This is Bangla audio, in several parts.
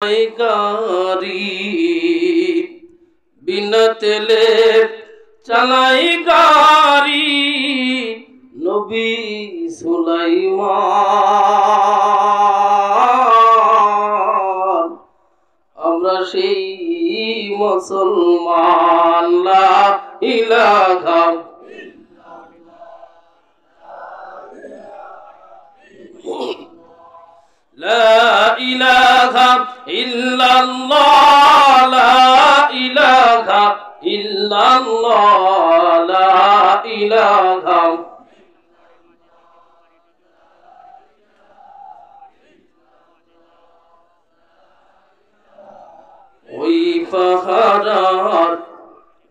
গাড়ি বিনা তেলে চালাই গাড়ি নবী সুলাইমান আমরা সেই মুসলমান লা ইলাহা لا إله إلا الله لا إله إلا الله لا إله ওই পাহাড়ার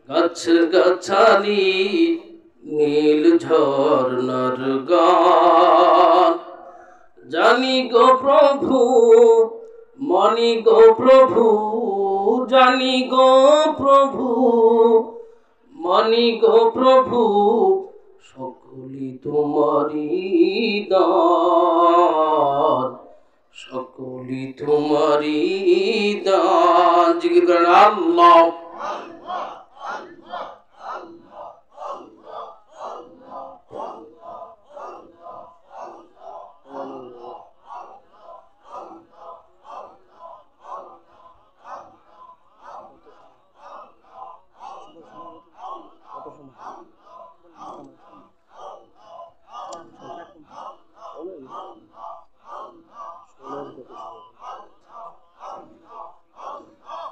গাছ গাছালি নীল ঝর্ণার গান জানি গো প্রভু মানি গো প্রভু জানি গো প্রভু মানি গো প্রভু সকলি তোমারি দান সকলি তোমারি দান জিকির করেন আল্লাহ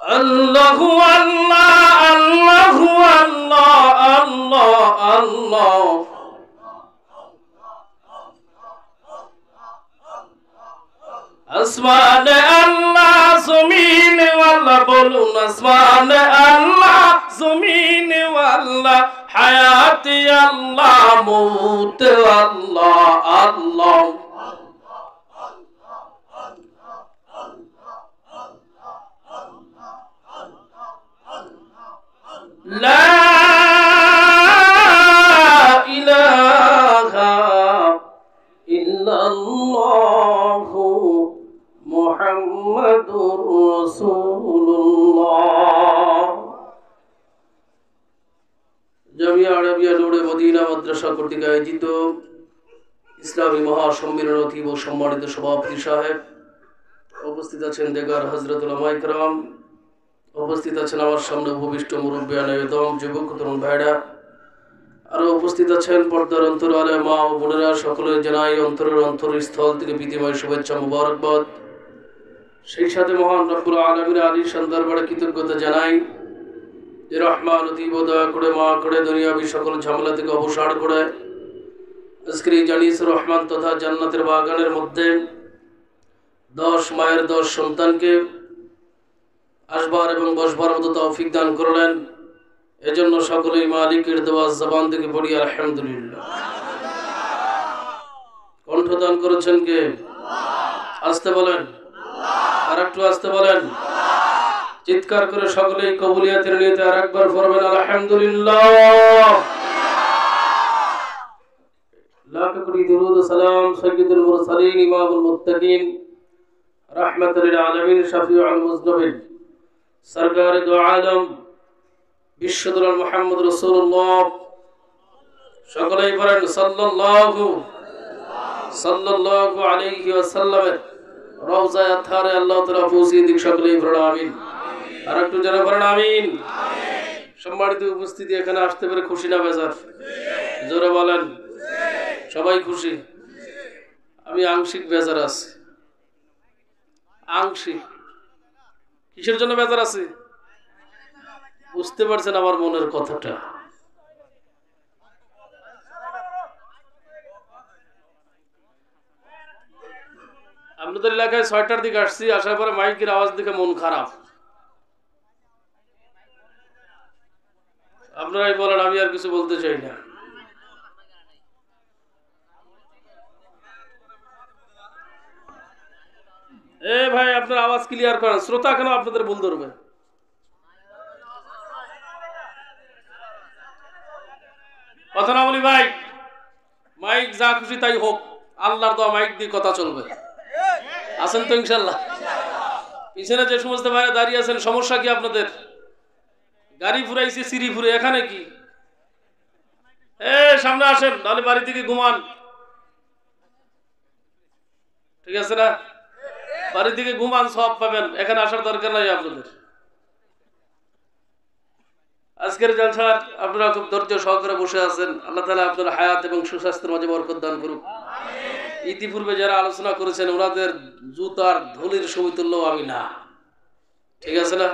Allahu Allah Allahu Allah Allah Allah Asman Allah Zamin walla bolun Asman Allah Zamin walla Hayati Allah Maut Allah Allah لا إله إلا الله محمد رسول الله Jamia আরবিয়া নূরে মদিনা মাদ্রাসা কর্তৃক আয়োজিত ইসলামী মহাসম্মেলন অতীব সম্মানিত সভাপতি সাহেব উপস্থিত আছেন দেগার হযরত উলামায়ে কেরাম উপস্থিত আছেন আমার সামনে উপবিষ্ট মুরব্বিয়ান এবং যুবক তরুণ ভাইরা আরো উপস্থিত আছেন পর্দার অন্তরালে মা ও বোনেরা সকলের জানাই অন্তরের অন্তরস্থল থেকে প্রীতিময় শুভেচ্ছা মুবারকবাদ সেই সাথে মহান রব্বুল আলামিনের আলিশান দরবারে কৃতজ্ঞতা জানাই যে রহমান অতীব দয়া করে মা করে দুনিয়াবি সকল ঝামেলা থেকে অবসর করে আজকের এই জানিস রহমান তথা জান্নাতের বাগানের মধ্যে 10 মায়ের 10 সন্তানকে আসবার এবং বসবার মতো তৌফিক দান করলেন এজন্য সকলেই মালিকের দেওয়া জবান থেকে পড়ি আলহামদুলিল্লাহ কণ্ঠ দান করেছেন কে আস্তে বলেন আর একটু আস্তে বলেন চিৎকার করে সকলেই কবুলিয়াতের নিয়তে আরেকবার পড়বেন আলহামদুলিল্লাহ লাখ কোটি দরুদ ও সালাম সাইয়্যিদুল মুরসালিন ইমামুল মুত্তাকিন রাহমাতুল লিল আলামিন শাফিউল মুজনবিন सरकार दो आलम विश्वदुल मुहम्मद रसूलुल्लाह সকলেই পড়েন সাল্লাল্লাহু আলাইহি ওয়াসাল্লাম রওজায়ে আতহারে আল্লাহ তাআলা পৌঁছে দিক সকলেই পড়েন আমিন আর একটু জোরে পড়েন আমিন সম্মানিত উপস্থিতি এখানে আসতে পেরে খুশি না বেজার জোরে বলেন সবাই খুশি আমি আংশিক বেজার আছি আংশিক কিসের জন্য বেজার আছে বুঝতে পারছেন আমার মনের কথাটা আপনাদের এলাকায় 6টার দিকে আসছি আসার পরে মাইকের আওয়াজ দেখে মন খারাপ আপনারাই বলেন আমি আর কিছু বলতে চাই না এ ভাই আপনার আওয়াজ ক্লিয়ার করেন শ্রোতা কেন আপনাদের ভুল ধরবে কথা না বলি ভাই মাইক যা খুশি তাই হোক আল্লাহর দোয়া মাইক দিয়ে কথা চলবে আছেন তো ইনশাআল্লাহ পিছনে যে সমস্ত ভাইরা দাঁড়িয়ে আছেন, সমস্যা কি আপনাদের? গাড়ি ফুরাইছে সিঁড়ি ফুরে, এখানে কি? সামনে আসেন, নাহলে বাড়ি থেকে ঘুমান। ঠিক আছে না? বাড়ি থেকে ঘুমান, সব পাবেন, এখানে আসার দরকার নাই আপনাদের। আজকের জলসার আপনারা খুব ধৈর্য সহকারে বসে আছেন। আল্লাহ তাআলা আপনার হায়াত এবং সুস্বাস্থ্যের মাঝে বরকত দান করুক। ইতিপূর্বে যারা আলোচনা করেছেন ওনাদের জুতার ধুলির সমতুল্য আমি না। ঠিক আছে না?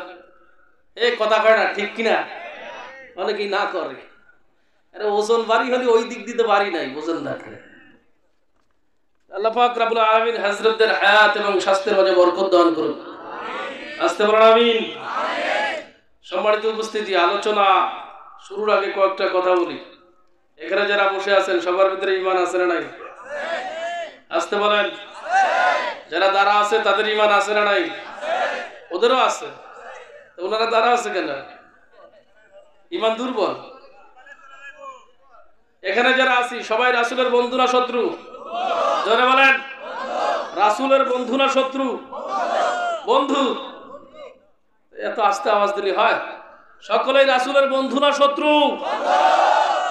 কথা কয় না, ঠিক কিনা? অনেকেই না করে। আরে ওজন বাড়ি হলে ওই দিক দিতে পারি নাই, ওজন রাখে। আল্লাহ পাক রব্বুল আলামিন হযরতদের হায়াত এবং স্বাস্থ্যের মাঝে বরকত দান করুন। আস্তে বলুন আমিন। সম্মানিত উপস্থিতি, আলোচনা শুরুর আগে কয়েকটা কথা বলি। এখানে যারা বসে আছেন সবার ভিতরে ঈমান আছে না নাই? আস্তে বলেন। যারা দাঁড়া আছে তাদের ঈমান আছে না নাই? ওদেরও আছে। তো ওনারা দাঁড়া আছে কেন? ঈমান দুর্বল। এখানে যারা আছি সবাই রাসূলের বন্ধু না শত্রু? জোরে বলেন। রাসূলের বন্ধু না শত্রু? বন্ধু। এত আস্তে আওয়াজ দিলে হয়? সকলেই রাসূলের বন্ধু না শত্রু?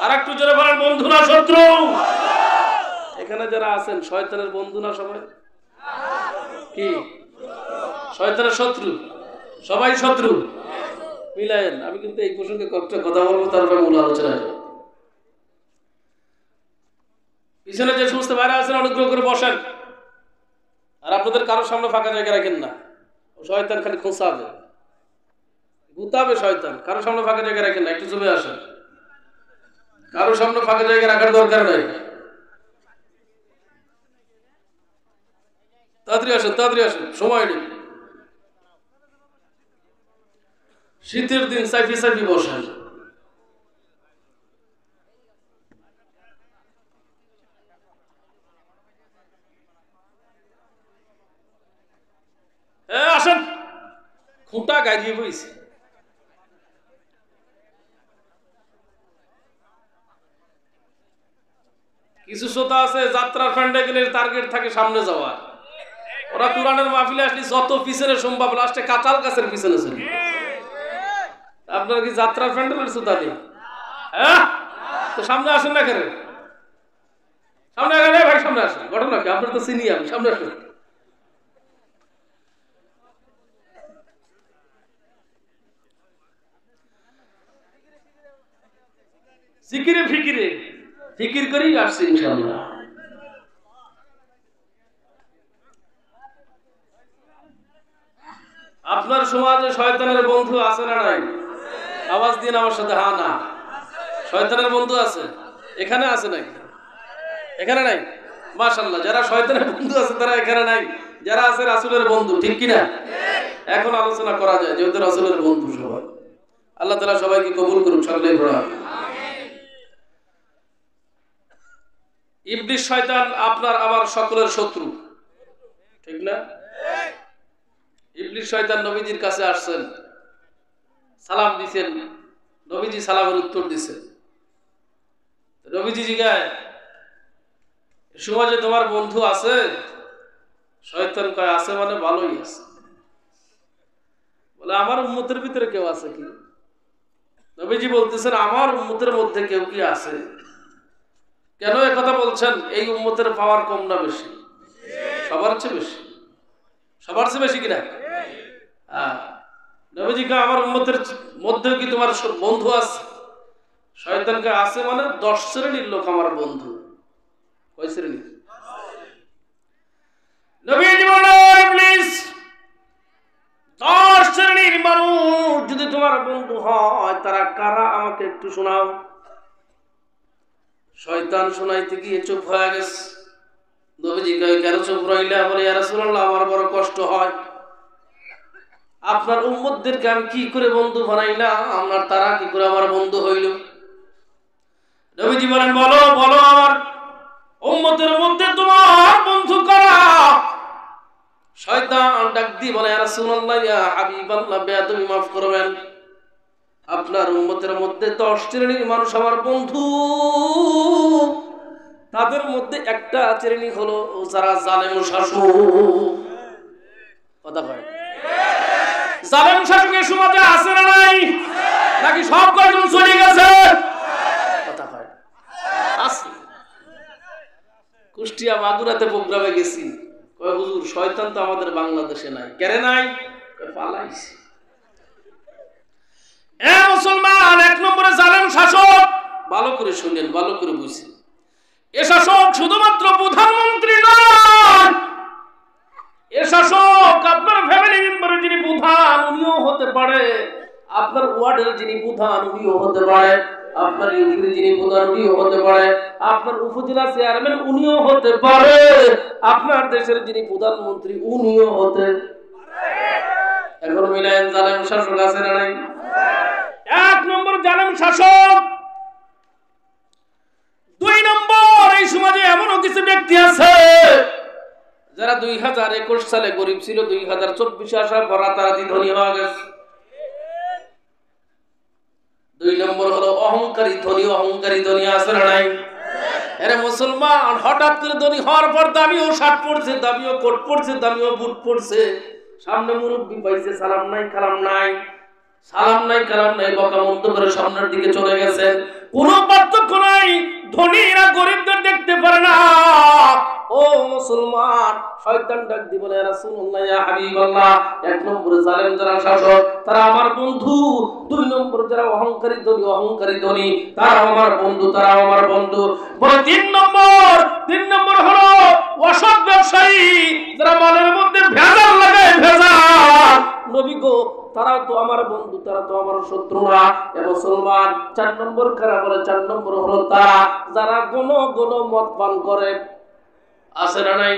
আর একটু জোরে বলেন, বন্ধু না শত্রু? এখানে যারা আছেন শয়তানের বন্ধু না সবাই? কি? শয়তানের শত্রু? সবাই শত্রু? মিলায়েন। আমি কিন্তু এই প্রসঙ্গে কয়েকটা কথা বলবো, তারপরে মূল আলোচনা। পিছনে যে সমস্ত ভাইরা আছেন অনুগ্রহ করে বসেন। আর আপনাদের কারোর সামনে ফাঁকা জায়গা রাখেন না। শয়তান খালি খোঁচাবে, গুতাবে শয়তান। কারোর সামনে ফাঁকা জায়গা রাখেন না, একটু জমে আসেন। কারোর সামনে ফাঁকা জায়গা রাখার দরকার নাই। তাড়াতাড়ি আসেন, তাড়াতাড়ি আসেন, সময় নেই। শীতের দিন সাইফি সাইফি বসেন। আসেন, খুঁটা গাইয়ে বইছে। কিছু শ্রোতা আছে যাত্রার ফ্যান্ডে গেলে টার্গেট থাকে সামনে যাওয়া। ওরা কুরআনের মাহফিলে আসলে যত পিছনে সম্ভব লাস্টে কাঁঠাল গাছের পিছনে চলে। আপনারা কি যাত্রার ফ্যান্ডেলের শ্রোতা নেই? তো সামনে আসেন না কেন? সামনে আসেন ভাই, সামনে আসেন। ঘটনা কি? আপনার তো চিনি আমি, সামনে আসেন। জিকিরে ফিকিরে ফিকির করেই আসছে ইনশাআল্লাহ। আপনার সমাজে শয়তানের বন্ধু আছে না নাই? আওয়াজ দিন আমার সাথে, হ্যাঁ না। শয়তানের বন্ধু আছে? এখানে আছে নাকি? এখানে নাই? মাশাআল্লাহ। যারা শয়তানের বন্ধু আছে তারা এখানে নাই, যারা আছে রাসূলের বন্ধু। ঠিক কিনা? এখন আলোচনা করা যায় যেহেতু রাসূলের বন্ধু সবাই। আল্লাহ তাআলা সবাইকে কবুল করুন, সকলেই পড়া। ইবলিস শয়তান আপনার আমার সকলের শত্রু, ঠিক না? ইবলিস শয়তান নবীজির কাছে আসছেন, সালাম দিছেন। নবীজি সালামের উত্তর দিছেন। নবীজি জিজ্ঞাসা, সমাজে তোমার বন্ধু আছে? শয়তান কয় আছে মানে ভালোই আছে। বলে আমার উম্মতের ভিতরে কেউ আছে কি? নবীজি বলতেছেন আমার উম্মতের মধ্যে কেউ কি আছে? কেন একথা বলছেন? এই উম্মতের পাওয়ার কম না বেশি? সবার চেয়ে বেশি। সবার চেয়ে বেশি কিনা? নবীজি কে আমার উম্মতের মধ্যে কি তোমার বন্ধু আছে? শয়তানকে আছে মানে 10 শ্রেণীর লোক আমার বন্ধু। কয় শ্রেণী? নবীজি বলেন ইবলিস 10 শ্রেণীর মানুষ যদি তোমার বন্ধু হয় তারা কারা আমাকে একটু শোনাও। শয়তান শোনাইতে গিয়ে চুপ হয়ে গেছে। নবীজি কয় কেন চুপ রইলা? বলে ইয়া রাসূলুল্লাহ আমার বড় কষ্ট হয়। আপনার উম্মতদেরকে আমি কি করে বন্ধু বানাইলাম, আমার তারা কি করে আমার বন্ধু হইল? নবীজি বলেন বলো বলো আমার উম্মতের মধ্যে তোমার বন্ধু কারা? শয়তান ডাক দিয়ে বলে ইয়া রাসূলুল্লাহ ইয়া হাবিবাল্লাহ, বেয়াদবি মাফ করবেন, আপনার উম্মতের মধ্যে 10 শ্রেণীর মানুষ আমার বন্ধু। তাদের মধ্যে একটা শ্রেণী হলো যারা জালেম শাসক। কথা কয় জালেম শাসকের সমাজে আছে না নাই? নাকি সব কয়জন চলে গেছে? কথা হয় আছে। কুষ্টিয়া মাগুরাতে প্রোগ্রামে গেছি, কয় হুজুর শয়তান তো আমাদের বাংলাদেশে নাই। কেন নাই? পালাইছে। এ মুসলমান, এক নম্বরে জালেম শাসক। ভালো করে শুনেন, ভালো করে বুঝছেন। এ শাসক শুধুমাত্র প্রধানমন্ত্রী নয়, এ শাসক আপনার ফ্যামিলি মেম্বারের যিনি প্রধান উনিও হতে পারে, আপনার ওয়ার্ডের যিনি প্রধান উনিও হতে পারে, আপনার ইউনিয়নের যিনি প্রধান উনিও হতে পারে, আপনার উপজেলা চেয়ারম্যান উনিও হতে পারে, আপনার দেশের যিনি প্রধানমন্ত্রী উনিও হতে পারে। এখন মিলেন জালেম শাসক আছে না নাই? এক নম্বর জালেম শাসক। দুই নম্বর, এই সমাজে এমনও কিছু ব্যক্তি আছে যারা 2021 সালে গরিব ছিল, 2024 আসার পর তাড়াতাড়ি ধনী হয়ে গেছে। দুই নম্বর হলো অহংকারী ধনী। অহংকারী ধনী আছে না নাই? আরে মুসলমান, হঠাৎ করে ধনী হওয়ার পর দামিও শার্ট পরছে, দামিও কোট পরছে, দামিও বুট পরছে, সামনে মুরব্বি পাইছে, সালাম নাই কালাম নাই, সালাম নাই কালাম নাই, বকা বন্ধ করে সামনের দিকে চলে গেছে। কোনো পার্থক্য নাই, ধনীরা গরিবদের দেখতে পারে না। ও মুসলমান, শয়তান ডাক দি বলে, রাসূলুল্লাহ ইয়া হাবিবাল্লাহ, এক নম্বরে জালেম যারা শাসক তারা আমার বন্ধু, দুই নম্বর যারা অহংকারী ধনী তারা আমার বন্ধু, তারা আমার বন্ধু। বলে তিন নম্বর হলো অসৎ ব্যবসায়ী, যারা মালের মধ্যে ভেজাল লাগায়, ভেজাল। নবী গো, তারা তো আমার বন্ধু, তারা তো আমার শত্রু না। এ মুসলমান, 4 নম্বর কারা বলে? 4 নম্বর হলো তারা যারা ঘন মদ পান করে। আছে না নাই?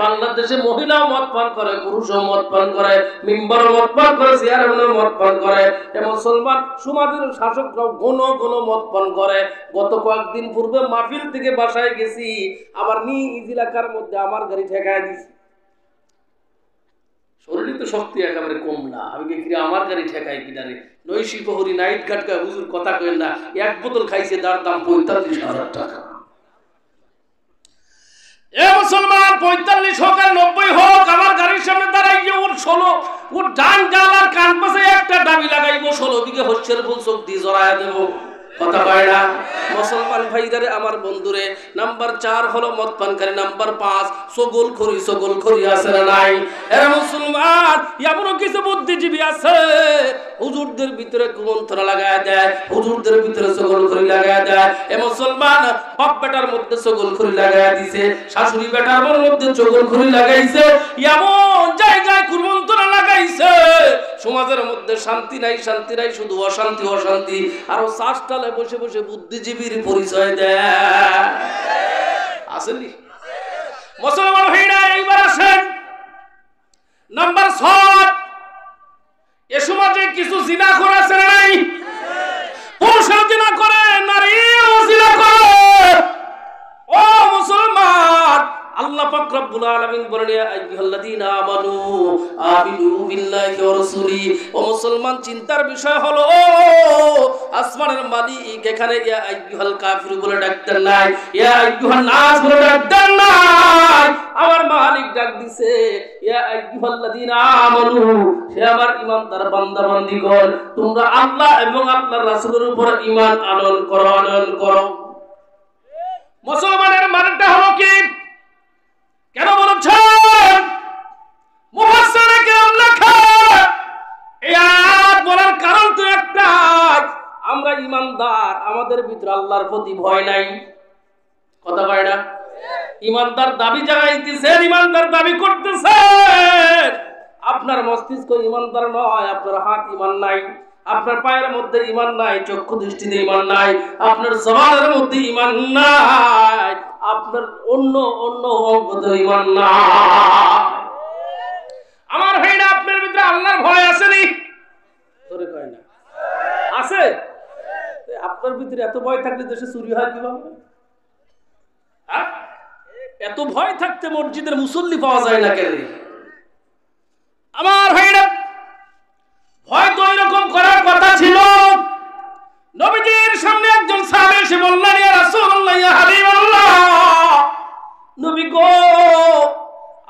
বাংলাদেশে মহিলাও মদ পান করে, পুরুষও মদ পান করে, মিম্বারও মদ পান করে, চেয়ারম্যানও মদ পান করে। এ মুসলমান, সমাজের শাসকরাও ঘন মদ পান করে। গত কয়েকদিন পূর্বে মাহফিল থেকে বাসায় গেছি, আবার নিজ এলাকার মধ্যে আমার গাড়ি ঠেকায় দিছে। শরীরে তো শক্তি একেবারে কম না, আমি কি আমার গাড়ি ঠেকাই কিনা রে? নৈশি প্রহরী নাইট ঘাটকা হুজুর কথা কেন না, এক বোতল খাইছে, তার দাম 45,000 টাকা। এ মুসলমান, 45 হোক আর 90 হোক, আমার গাড়ির সামনে দাঁড়াইয়ে ওর 16 ওর ডান গাল আর কান পাশে একটা দাবি লাগাইবো, 16 বিঘে হচ্ছের ফুল চোখ দিয়ে জড়াইয়া দেবো। কথা কয় না? মুসলমান ভাইদারে, আমার বন্ধুরে, নাম্বার 4 হলো মদ পানকারী, নাম্বার 5 সগলখড়ি আছে না নাই? এরা মুসলমান, এমনও কিছু বুদ্ধিজীবী আছে হুজুরদের ভিতরে কুমন্ত্রণা লাগায় দেয়, হুজুরদের ভিতরে সগলখড়ি লাগায় দেয়। এ মুসলমান, বাপ বেটার মধ্যে সগলখড়ি লাগায় দিছে, শাশুড়ি বেটার মধ্যে সগলখড়ি লাগাইছে, এমন জায়গায় কুমন্ত্রণা লাগাইছে, সমাজের মধ্যে শান্তি নাই, শুধু অশান্তি। আরো চাষটালে বসে বুদ্ধিজীবীর পরিচয় দেয়। আসেনি মুসলমান ভাইরা? এইবার আসেন নাম্বার 6। এ সমাজে কিছু জিনা করেছে নাই? পুরুষের জিনা করে, নারীও জিনা করে। ও মুসলমান, আল্লাহ পাক রব্বুল আলামিন বলেন, ইয়া আইয়ুহাল্লাযীনা আমানু আমিনু বিল্লাহি ওয়া রাসূলি। ও মুসলমান, চিন্তার বিষয় হলো আসমানের মালিক এখানে ইয়া আইয়ুহাল কাফিরু বলে ডাকতেন নাই, ইয়া আইয়ুহান নাস বলে ডাকতেন নাই। আমার মালিক ডাক দিছে ইয়া আইয়ুহাল্লাযীনা আমানু, হে আমার ঈমানদার বান্দা বান্দীগণ, তোমরা আল্লাহ এবং আল্লাহর রাসূলের উপর ঈমান আনয়ন করো। মুসলমানের মানেটা হলো কি? কেন বলেছেন? মুফাসসিরে কেরাম লেখা, এই আয়াত বলার কারণ তো একটাই, আমরা ঈমানদার, আমাদের ভিতরে আল্লাহর প্রতি ভয় নাই। কথা কয় না? ঈমানদার দাবি জানাইতেছেন, ঈমানদার দাবি করতেছেন, আপনার মস্তিষ্ক ঈমানদার নয়, আপনার হাত ঈমান নাই, আপনার পায়ের মধ্যে ঈমান নাই, চক্ষু দৃষ্টিতে ঈমান নাই, আপনার জবানের মধ্যে ঈমান নাই, আপনার অন্য অঙ্গতে ঈমান নাই। আমার ভাইরা, আপনার ভিতরে আল্লাহর ভয় আসেনি? ধরে কয় না আছে? আপনার ভিতরে এত ভয় থাকলে দেশে চুরি হয় কিভাবে? এত ভয় থাকতে মসজিদের মুসল্লি পাওয়া যায় না কেন? আমার ভাইরা, ভয় তো এরকম করার কথা ছিল। নবীজির সামনে একজন সাহাবী এসে বললেন, ইয়া রাসূলুল্লাহ, ইয়া হাবিবাল্লাহ, নবী গো,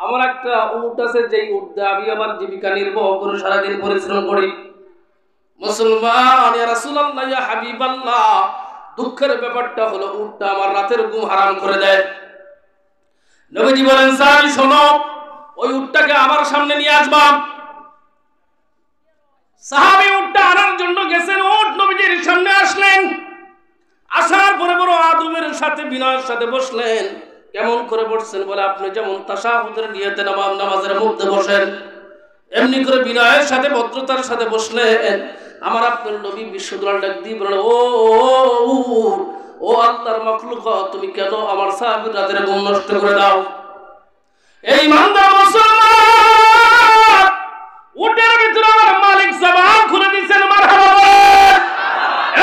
আমার একটা উট বলতেছে যে উটটা আমি আমার জীবিকা নির্বাহ করে সারাদিন পরিশ্রম করি। মুসলমান, ইয়া রাসূলুল্লাহ, ইয়া হাবিবাল্লাহ, দুঃখের ব্যাপারটা হলো উটটা আমার রাতের ঘুম হারাম করে দেয়। নবীজি বলেন, সাহাবী শোনো, ওই উটটাকে আমার সামনে নিয়ে আসবা। সাহাবী উটটা আনার জন্য গেছেন, উট নবীজির সামনে আসলেন। আসার পরে বড় আদবের সাথে বিনয়ের সাথে বসলেন। কেমন করে বসছেন? বলে আপনি যেমন তাশাহুদের নিয়তে নামাজের মধ্যে বসেন, এমনি করে বিনয়ের সাথে ভদ্রতার সাথে বসলেন। আমার আপনার নবী বিশ্বদুলাল ডাক দিয়ে বলেন, ও আল্লাহর মাখলুকাত, তুমি কেন আমার সাহাবীর রাতের ঘুম নষ্ট করে দাও? এই ইমানদার মুসলমান, উটের ভিতরে আমার মালিক জবান খুলে দিয়েছেন, মারহাবা।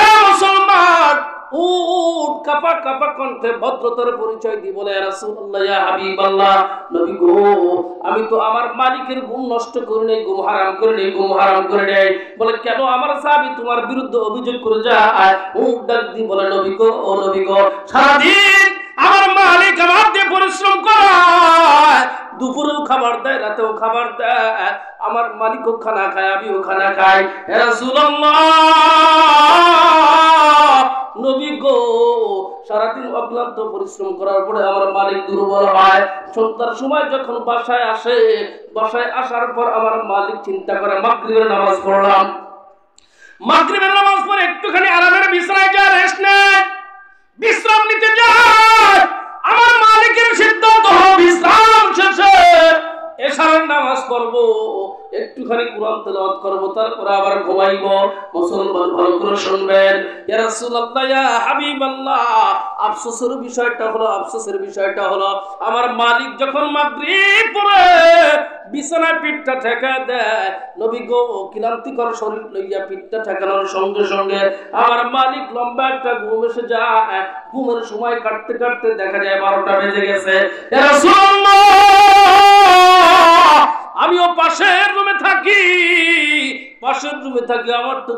এ মুসলমান, উট কাপা কাপা কণ্ঠে ভদ্রতার পরিচয় দিয়ে বলে, ইয়া রাসূলুল্লাহ, ইয়া হাবিবাল্লাহ, নবী গো, আমি তো আমার মালিকের ঘুম নষ্ট করি নাই, ঘুম হারাম করি নাই, ঘুম হারাম করে নাই। বলে, কেন আমার সাহাবী তোমার বিরুদ্ধে অভিযোগ করে যায়? উট ডাক দিয়ে বলে, নবী গো, ও নবী গো, সারাদিন আমার মালিক আমার দিয়ে পরিশ্রম করায়, দুপুরেও খাবার দেয়, রাতেও খাবার দেয়, আমার মালিকও খানা খায়, আমিও খানা খাই। হে রাসূলুল্লাহ, নবী গো, সারাদিন অক্লান্ত পরিশ্রম করার পরে আমার মালিক দুর্বল হয়। সন্ধ্যার সময় যখন বাসায় আসে, বাসায় আসার পর আমার মালিক চিন্তা করে, মাগরিবের নামাজ পড়লাম, মাগরিবের নামাজ পড়ে একটুখানি আরামের বিছানায় যায়, রেস্ট নেয়, বিশ্রাম নিতে যায়। আমার মালিকের সিদ্ধান্ত হলো বিশ্রাম শেষে এশারের নামাজ পড়বো, একটুখানি কোরআন তেলাওয়াত করব, তারপর আবার ঘুমাইব। মুসলমান, ভালো করে শুনবেন, ইয়া রাসূলুল্লাহ, ইয়া হাবিবাল্লাহ, আফসোসের বিষয়টা হলো আমার মালিক যখন মাগরিব পড়ে বিছানায় পিঠটা ঠেকা দেয়, নবী গো, ক্লান্তিকর শরীর লইয়া পিঠটা ঠেকানোর সঙ্গে সঙ্গে আমার মালিক লম্বা একটা ঘুম এসে যায়। ঘুমের সময় কাটতে কাটতে দেখা যায় 12টা বেজে গেছে। ইয়া রাসূলুল্লাহ, আমিও পাশের রুমে থাকি, আমার তো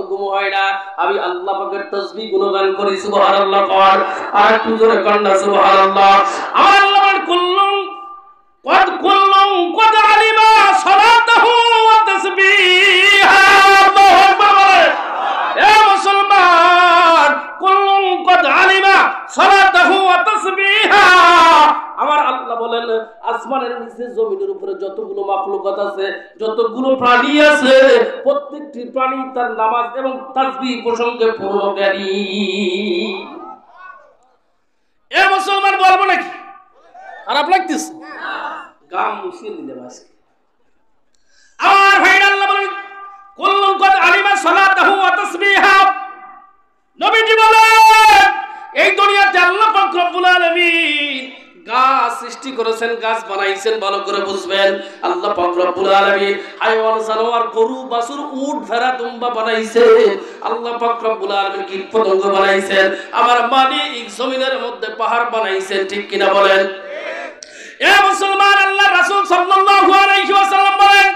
ঘুম হয় না, আমি আল্লাহ পাকের তাসবিহ গুণগান করি, সুবহানাল্লাহ কর, আর একটু জোরে কান্না, সুবহানাল্লাহ। আমার আল্লাহ قد علم صلاته وتسبيحه, আল্লাহু আকবার। এ মুসলমান, কুল্লুন قد علم صلاته وتسبيحه, আমার আল্লাহ বলেন, আসমানের নিচে জমিনের উপরে যতগুলো মাখলুকাত আছে, যতগুলো প্রাণী আছে, প্রত্যেকটি প্রাণী তার নামাজ এবং তাসবিহ প্রসঙ্গে পূর্ণ জ্ঞানী। এ মুসলমান, বলবো নাকি? খারাপ লাগতেছে? গাম মুছিয়ে দিলে বাস। আমার ভাইরা, আল্লাহ বলেন, কুল্লুন قد علم صلاته وتسبيحه, নবীজি বলেন, এই দুনিয়াতে আল্লাহ পাক রব্বুল আলামিন গাছ সৃষ্টি করেছেন, গাছ বানাইছেন, ভালো করে বুঝবেন। আল্লাহ পাক রব্বুল আলামিন হায়াওয়ান, জানোয়ার, গরু, বাছুর, উট, ভেড়া, দুম্বা বানাইছে। আল্লাহ পাক রব্বুল আলামিন কীটপতঙ্গ বানাইছেন। আমার মালিক জমিনের মধ্যে পাহাড় বানাইছেন, ঠিক কিনা বলেন? এ মুসলমান, আল্লাহ রাসূল সাল্লাল্লাহু আলাইহি ওয়াসাল্লাম বলেন,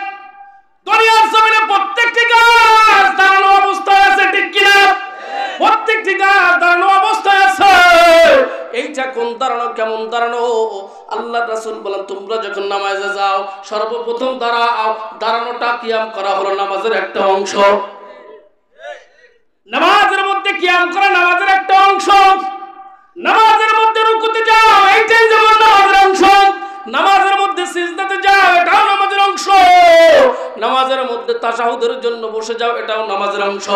দুনিয়ার জমিনে প্রত্যেকটি গাছ দাঁড়ানো অবস্থায় আছে, ঠিক কিনা? প্রত্যেকটি গাছ দাঁড়ানো অবস্থায় আছে। এইটা কোন দাঁড়ানো, কেমন দাঁড়ানো? আল্লাহ রাসূল বলেন, তোমরা যখন নামাজে যাও সর্বপ্রথম দাঁড়াও। দাঁড়ানোটা কিয়াম করা হলো নামাজের একটা অংশ। নামাজের মধ্যে কিয়াম করা নামাজের একটা অংশ। নামাজের মধ্যে রুকুতে যাও, এইটাই যেমন নামাজের অংশ। নামাজের মধ্যে সিজদাতে যাও, এটাও নামাজের অংশ। নামাজের মধ্যে তাশাহুদের জন্য বসে যাও, এটাও নামাজের অংশ।